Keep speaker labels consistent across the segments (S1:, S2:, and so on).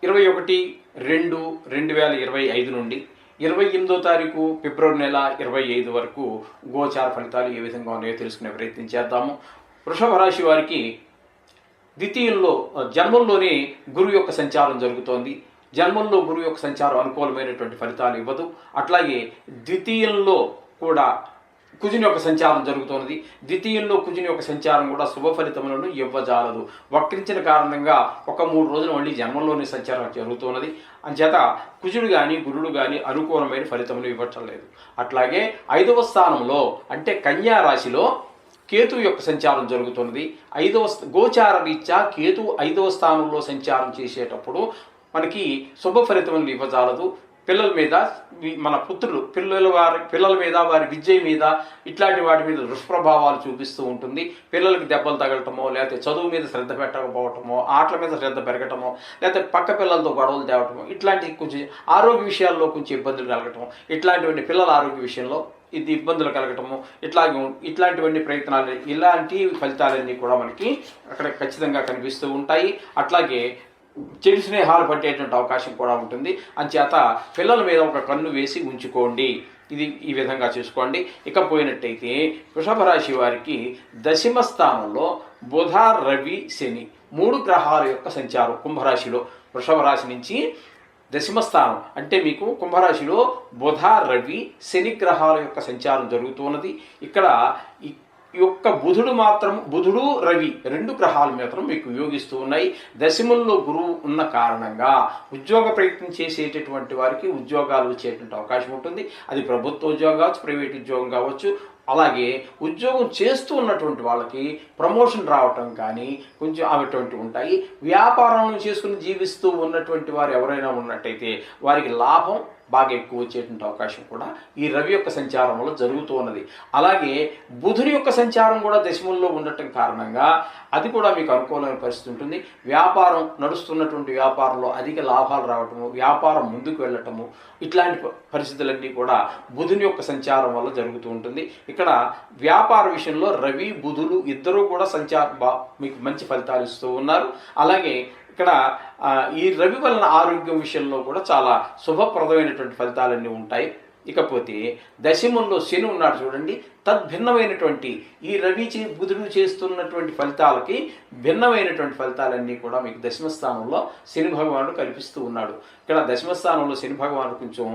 S1: 21/2/2025 నుండి 28వ తారీఖు ఫిబ్రవరి నెల 25 వరకు గోచార ఫలితాలు ఏ విధంగా ఉన్నాయో తెలుసుకునే ప్రయత్నం చేద్దాము. వృషభ రాశి వారికి ద్వితీయంలో జన్మంలోనే గురువు యొక్క సంచారం జరుగుతోంది. జన్మంలో గురువు యొక్క సంచారం అనుకూలమైనటువంటి ఫలితాలు ఇవ్వదు. అట్లాగే ద్వితీయంలో కూడా కుజుని యొక్క సంచారం జరుగుతున్నది. ద్వితీయంలో కుజుని యొక్క సంచారం కూడా శుభ ఫలితములను ఇవ్వజాలదు. వక్రించిన కారణంగా ఒక 3 రోజులు మళ్ళీ జన్మంలోని సంచారం జరుగుతున్నది. అంచేత కుజుడు కానీ గురుడు కానీ అనుకూలమైన ఫలితములు ఇవ్వటం లేదు. అట్లాగే 5వ స్థానంలో అంటే కన్యా రాశిలో కేతు యొక్క సంచారం జరుగుతున్నది. గోచార రీత్యా కేతు 5వ స్థానంలో సంచారం చేసేటప్పుడు మనకి శుభ ఫలితములను ఇవ్వజాలదు. పిల్లల మీద మన పుత్రులు పిల్లల మీద వారి విద్య మీద ఇట్లాంటి వాటి మీద దుష్ప్రభావాలు చూపిస్తూ ఉంటుంది. పిల్లలకి దెబ్బలు తగలటమో, లేకపోతే చదువు మీద శ్రద్ధ పెట్టకపోవటమో, ఆటల మీద శ్రద్ధ పెరగటమో, లేకపోతే పక్క పిల్లలతో గొడవలు తేవటమో, ఇట్లాంటి కొంచెం ఆరోగ్య విషయాల్లో కొంచెం ఇబ్బందులు కలగటం, ఇట్లాంటివన్నీ పిల్లల ఆరోగ్య విషయంలో ఇబ్బందులు కలగటము, ఇట్లాంటివన్నీ ప్రయత్నాలు, ఇలాంటి ఫలితాలన్నీ కూడా మనకి అక్కడ ఖచ్చితంగా కనిపిస్తూ ఉంటాయి. అట్లాగే చెడు స్నేహాలు పట్టేటువంటి అవకాశం కూడా ఉంటుంది. అంచేత పిల్లల మీద ఒక కన్ను వేసి ఉంచుకోండి. ఇది ఈ విధంగా చూసుకోండి. ఇకపోయినట్టయితే వృషభ రాశి వారికి 10వ స్థానంలో బుధ, రవి, శని 3 గ్రహాల యొక్క సంచారం కుంభరాశిలో. వృషభ రాశి నుంచి 10వ స్థానం అంటే మీకు కుంభరాశిలో బుధ, రవి, శని గ్రహాల యొక్క సంచారం జరుగుతున్నది. ఇక్కడ బుధుడు, రవి 2 గ్రహాలు మాత్రం మీకు యోగిస్తూ ఉన్నాయి. దశమంలో గురువు ఉన్న కారణంగా ఉద్యోగ ప్రయత్నం చేసేటటువంటి వారికి ఉద్యోగాలు వచ్చేటువంటి అవకాశం ఉంటుంది. అది ప్రభుత్వ ఉద్యోగం కావచ్చు, ప్రైవేట్ ఉద్యోగం కావచ్చు. అలాగే ఉద్యోగం చేస్తూ ఉన్నటువంటి వాళ్ళకి ప్రమోషన్ రావటం కానీ కొంచెం అటువంటివి ఉంటాయి. వ్యాపారం చేసుకుని జీవిస్తూ ఉన్నటువంటి వారు ఎవరైనా ఉన్నట్టయితే వారికి లాభం బాగా ఎక్కువ వచ్చేటువంటి అవకాశం కూడా ఈ రవి యొక్క సంచారం వల్ల జరుగుతూ ఉన్నది. అలాగే బుధుని యొక్క సంచారం కూడా దశమంలో ఉండటం కారణంగా అది కూడా మీకు అనుకూలమైన పరిస్థితి ఉంటుంది. వ్యాపారం నడుస్తున్నటువంటి వ్యాపారంలో అధిక లాభాలు రావటము, వ్యాపారం ముందుకు వెళ్ళటము, ఇట్లాంటి పరిస్థితులన్నీ కూడా బుధుని యొక్క సంచారం వల్ల జరుగుతూ ఉంటుంది. ఇక్కడ వ్యాపార విషయంలో రవి, బుధులు ఇద్దరూ కూడా మీకు మంచి ఫలితాలు ఇస్తూ ఉన్నారు. అలాగే ఇక్కడ ఈ రవి వలన ఆరోగ్యం విషయంలో కూడా చాలా శుభప్రదమైనటువంటి ఫలితాలన్నీ ఉంటాయి. ఇకపోతే దశమంలో శని ఉన్నాడు చూడండి. తద్భిన్నమైనటువంటి ఈ రవి బుధుడు చేస్తున్నటువంటి ఫలితాలకి భిన్నమైనటువంటి ఫలితాలన్నీ కూడా మీకు 10వ స్థానంలో శని భగవానుడు కల్పిస్తూ ఉన్నాడు. ఇక్కడ 10వ స్థానంలో శని భగవానుడు కొంచెం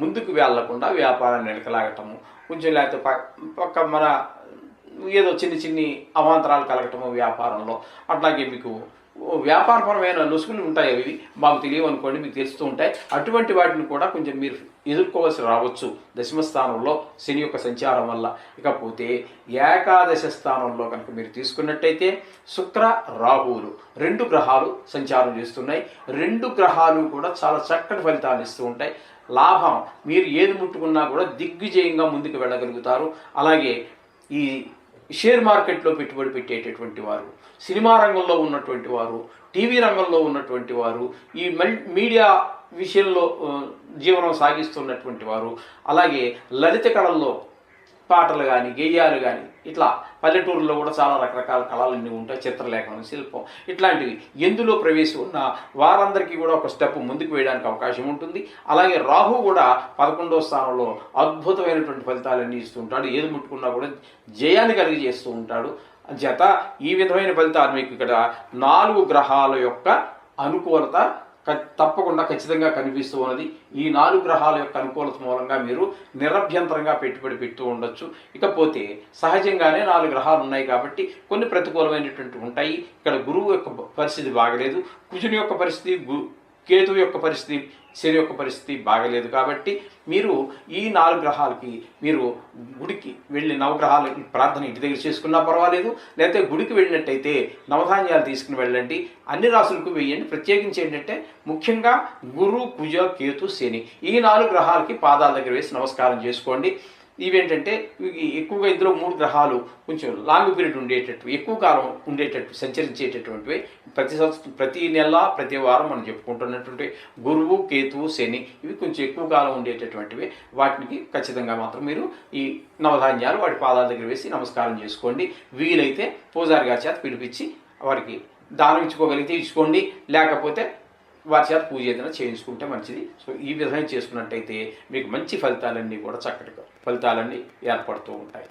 S1: ముందుకు వెళ్లకుండా వ్యాపారాన్ని వెనకలాగటము, కొంచెం లేకపోతే పక్క మన ఏదో చిన్ని అవాంతరాలు కలగటము వ్యాపారంలో, అట్లాగే మీకు వ్యాపారపరమైన లొసుగులు ఉంటాయి. అవి మాకు తెలియవు అనుకోండి, మీకు తెలుస్తూ ఉంటాయి. అటువంటి వాటిని కూడా కొంచెం మీరు ఎదుర్కోవాల్సి రావచ్చు 10వ స్థానంలో శని యొక్క సంచారం వల్ల. ఇకపోతే ఏకాదశ స్థానంలో కనుక మీరు తీసుకున్నట్టయితే శుక్ర, రాహువులు 2 గ్రహాలు సంచారం చేస్తున్నాయి. 2 గ్రహాలు కూడా చాలా చక్కటి ఫలితాలు ఇస్తూ ఉంటాయి. లాభం, మీరు ఏది ముట్టుకున్నా కూడా దిగ్విజయంగా ముందుకు వెళ్ళగలుగుతారు. అలాగే ఈ షేర్ మార్కెట్లో పెట్టుబడి పెట్టేటటువంటి వారు, సినిమా రంగంలో ఉన్నటువంటి వారు, టీవీ రంగంలో ఉన్నటువంటి వారు, ఈ మీడియా విషయంలో జీవనం సాగిస్తున్నటువంటి వారు, అలాగే లలిత కళల్లో పాటలు కానీ, గేయాలు కానీ, ఇట్లా పల్లెటూరులో కూడా చాలా రకరకాల కళలన్నీ ఉంటాయి. చిత్రలేఖనం, శిల్పం, ఇట్లాంటివి ఎందులో ప్రవేశం ఉన్న వారందరికీ కూడా ఒక స్టెప్ ముందుకు వేయడానికి అవకాశం ఉంటుంది. అలాగే రాహు కూడా 11వ స్థానంలో అద్భుతమైనటువంటి ఫలితాలన్నీ ఇస్తూ ఉంటాడు. ఏది ముట్టుకున్నా కూడా జయాన్ని కలిగజేస్తూ ఉంటాడు. చేత ఈ విధమైన ఫలితాలు మీకు ఇక్కడ 4 గ్రహాల యొక్క అనుకూలత తప్పకుండా ఖచ్చితంగా కనిపిస్తూ ఉన్నది. ఈ 4 గ్రహాల యొక్క అనుకూలత మూలంగా మీరు నిరభ్యంతరంగా పెట్టుబడి పెడుతూ ఉండొచ్చు. ఇకపోతే సహజంగానే 4 గ్రహాలు ఉన్నాయి కాబట్టి కొన్ని ప్రతికూలమైనటువంటి ఉంటాయి. ఇక్కడ గురువు యొక్క పరిస్థితి బాగలేదు, కుజుని యొక్క పరిస్థితి, కేతువు యొక్క పరిస్థితి, శని యొక్క పరిస్థితి బాగలేదు. కాబట్టి మీరు ఈ 4 గ్రహాలకి మీరు గుడికి వెళ్ళి నవగ్రహాల ప్రార్థన ఇంటి దగ్గర చేసుకున్నా పర్వాలేదు, లేకపోతే గుడికి వెళ్ళినట్టయితే నవధాన్యాలు తీసుకుని వెళ్ళండి. అన్ని రాసులకు వేయండి. ప్రత్యేకించి ఏంటంటే ముఖ్యంగా గురు, కుజ, కేతు, శని ఈ 4 గ్రహాలకి పాదాల దగ్గర వేసి నమస్కారం చేసుకోండి. ఇవేంటంటే ఎక్కువగా ఇందులో 3 గ్రహాలు కొంచెం లాంగ్ పీరియడ్ ఉండేటట్టు, ఎక్కువ కాలం ఉండేటట్టు సంచరించేటటువంటివి. ప్రతి నెల ప్రతి వారం మనం చెప్పుకుంటున్నటువంటి గురువు, కేతువు, శని ఇవి కొంచెం ఎక్కువ కాలం ఉండేటటువంటివి. వాటికి ఖచ్చితంగా మాత్రం మీరు ఈ నవధాన్యాలు వాటి పాదాల దగ్గర వేసి నమస్కారం చేసుకోండి. వీలైతే పూజారి గారి చేత పిలిపించి వారికి దానం ఇచ్చుకోగలిగితే ఇచ్చుకోండి. లేకపోతే వారి చేత పూజ ఏదైనా చేయించుకుంటే మంచిది. సో ఈ విధంగా చేసుకున్నట్టయితే మీకు మంచి ఫలితాలన్నీ కూడా చక్కటి ఫలితాలన్నీ ఏర్పడుతూ ఉంటాయి.